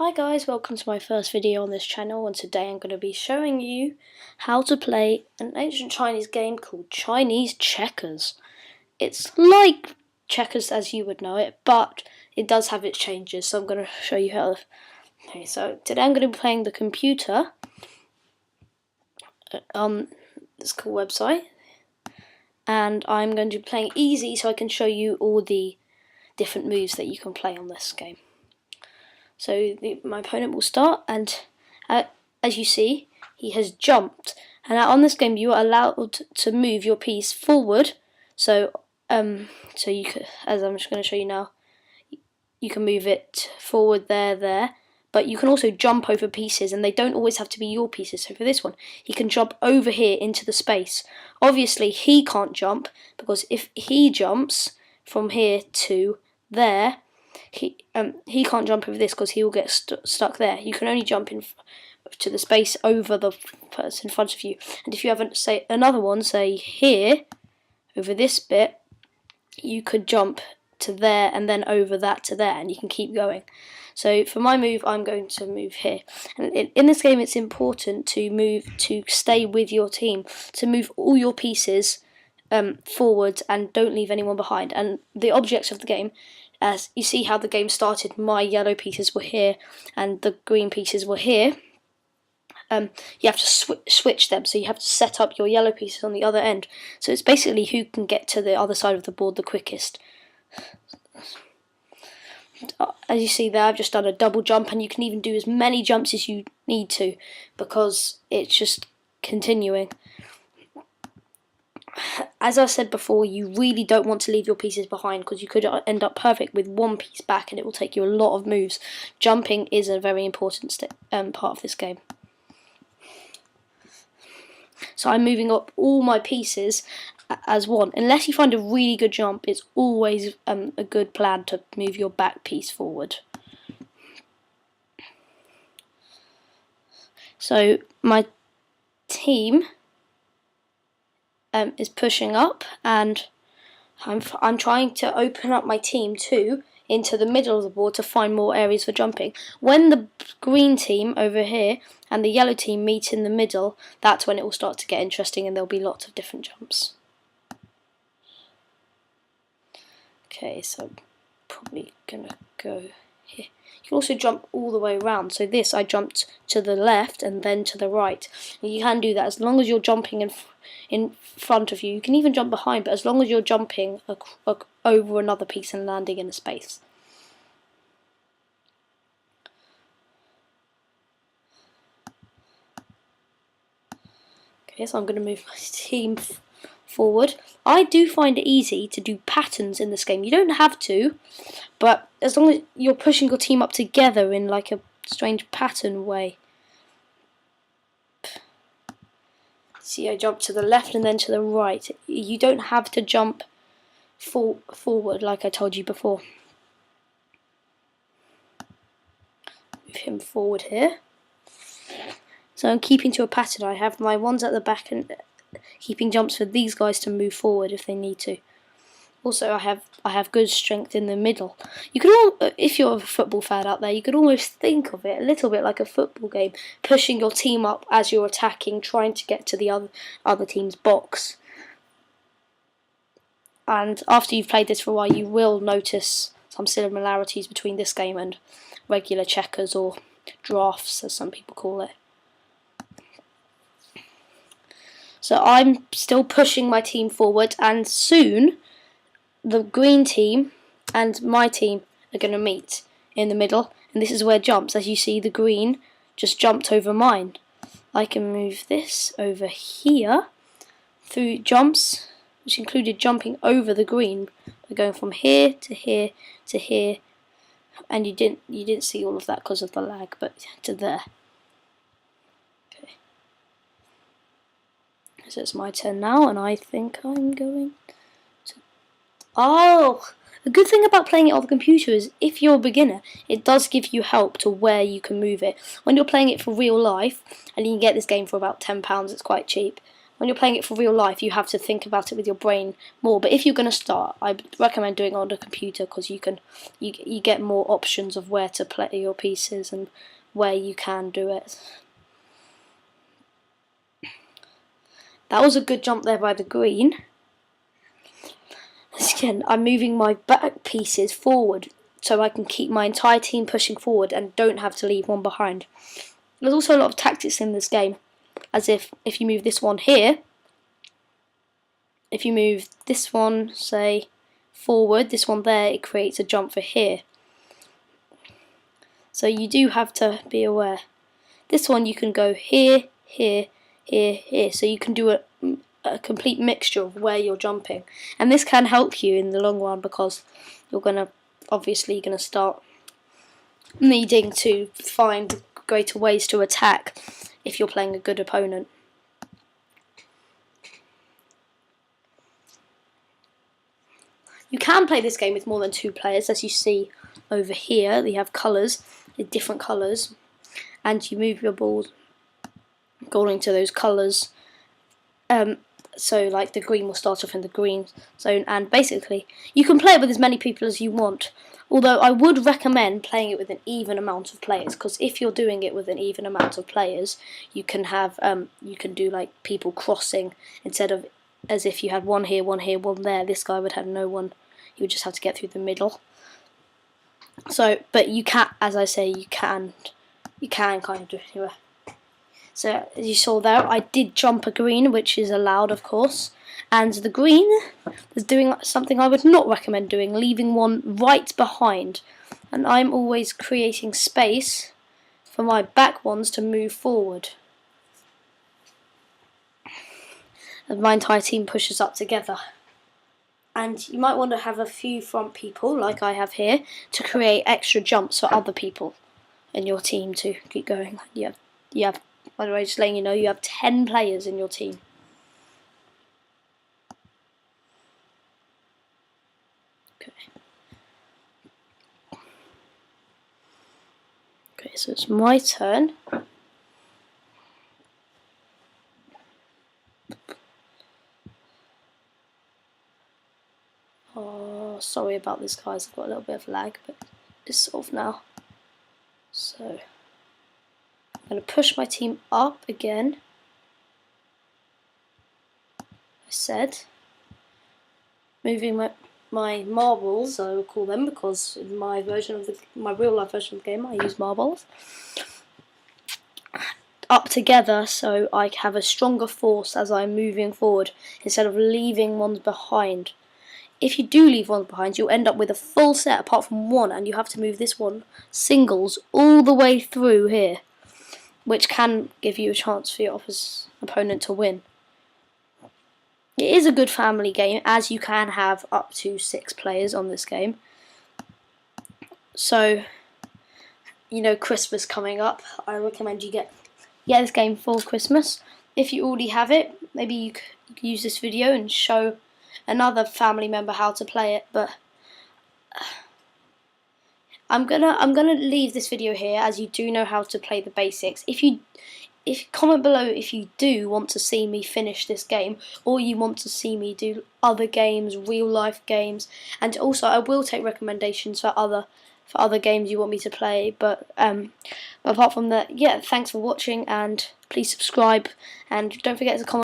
Hi guys, welcome to my first video on this channel, and today I'm going to be showing you how to play an ancient Chinese game called Chinese Checkers. It's like checkers as you would know it, but it does have its changes, so I'm going to show you how. Okay, so today I'm going to be playing the computer on this cool website, and I'm going to be playing easy so I can show you all the different moves that you can play on this game. So my opponent will start, and as you see, he has jumped. And now on this game, you are allowed to move your piece forward. So you could, as I'm just going to show you now, you can move it forward there. But you can also jump over pieces, and they don't always have to be your pieces. So for this one, he can jump over here into the space. Obviously, he can't jump, because if he jumps from here to there, he can't jump over this because he will get stuck there. You can only jump in to the space over the person in front of you. And if you have another one, say here, over this bit, you could jump to there and then over that to there, and you can keep going. So for my move, I'm going to move here. And in this game, it's important to stay with your team, to move all your pieces forward and don't leave anyone behind. And the objects of the game, as you see how the game started, my yellow pieces were here and the green pieces were here. You have to switch them, so you have to set up your yellow pieces on the other end. So it's basically who can get to the other side of the board the quickest. As you see there, I've just done a double jump, and you can even do as many jumps as you need to, because it's just continuing. As I said before, you really don't want to leave your pieces behind, because you could end up perfect with one piece back and it will take you a lot of moves. Jumping is a very important part of this game. So I'm moving up all my pieces as one. Unless you find a really good jump, it's always a good plan to move your back piece forward. So my team is pushing up, and I'm trying to open up my team too into the middle of the board to find more areas for jumping. When the green team over here and the yellow team meet in the middle, that's when it will start to get interesting, and there'll be lots of different jumps. Okay, so I'm probably gonna go here. You can also jump all the way around. So this, I jumped to the left and then to the right. And you can do that as long as you're jumping in front of you. You can even jump behind, but as long as you're jumping over another piece and landing in a space. Okay, so I'm going to move my team forward. I do find it easy to do patterns in this game. You don't have to, but as long as you're pushing your team up together in like a strange pattern way. See, I jump to the left and then to the right. You don't have to jump forward like I told you before. Move him forward here. So I'm keeping to a pattern. I have my ones at the back and keeping jumps for these guys to move forward if they need to. Also, I have good strength in the middle. You could if you're a football fan out there, you could almost think of it a little bit like a football game, pushing your team up as you're attacking, trying to get to the other team's box. And after you've played this for a while, you will notice some similarities between this game and regular checkers, or drafts as some people call it. So I'm still pushing my team forward, and soon the green team and my team are going to meet in the middle, and this is where jumps. As you see, the green just jumped over mine. I can move this over here through jumps, which included jumping over the green by going from here to here to here, and you didn't see all of that because of the lag, but to there. So it's my turn now, and I think I'm going to... Oh! The good thing about playing it on the computer is if you're a beginner, it does give you help to where you can move it. When you're playing it for real life, and you can get this game for about £10, it's quite cheap, when you're playing it for real life, you have to think about it with your brain more. But if you're going to start, I recommend doing it on the computer, because you get more options of where to play your pieces and where you can do it. That was a good jump there by the green. Again, I'm moving my back pieces forward so I can keep my entire team pushing forward and don't have to leave one behind. There's also a lot of tactics in this game, as if you move this one here, if you move this one, say, forward, this one there, it creates a jump for here. So you do have to be aware. This one you can go here, here, here, here, so you can do a complete mixture of where you're jumping, and this can help you in the long run, because you're obviously gonna start needing to find greater ways to attack if you're playing a good opponent. You can play this game with more than 2 players, as you see over here. You have colours, different colours, and you move your ball according to those colours. So like the green will start off in the green zone, and basically you can play it with as many people as you want. Although I would recommend playing it with an even amount of players, because if you're doing it with an even amount of players, you can have you can do like people crossing, instead of as if you had one here, one here, one there. This guy would have no one. He would just have to get through the middle. So, but you can, as I say, you can kind of do it anywhere. So as you saw there, I did jump a green, which is allowed, of course. And the green is doing something I would not recommend doing, leaving one right behind. And I'm always creating space for my back ones to move forward. And my entire team pushes up together. And you might want to have a few front people, like I have here, to create extra jumps for other people in your team to keep going. You have, by the way, just letting you know, you have 10 players in your team. Okay, so it's my turn. Oh, sorry about this, guys. I've got a little bit of lag, but it's solved now. So I'm going to push my team up again. I said, moving my marbles, I will call them, because in my real life version of the game, I use marbles, up together, so I have a stronger force as I'm moving forward instead of leaving ones behind. If you do leave one behind, you'll end up with a full set apart from one, and you have to move this one singles all the way through here, which can give you a chance for your opponent to win. It is a good family game, as you can have up to 6 players on this game. So, you know, Christmas coming up, I recommend you get this game for Christmas. If you already have it, maybe you could use this video and show another family member how to play it. But I'm gonna leave this video here, as you do know how to play the basics. Comment below if you do want to see me finish this game, or you want to see me do other games, real life games, and also I will take recommendations for other games you want me to play. But apart from that, yeah, thanks for watching, and please subscribe, and don't forget to comment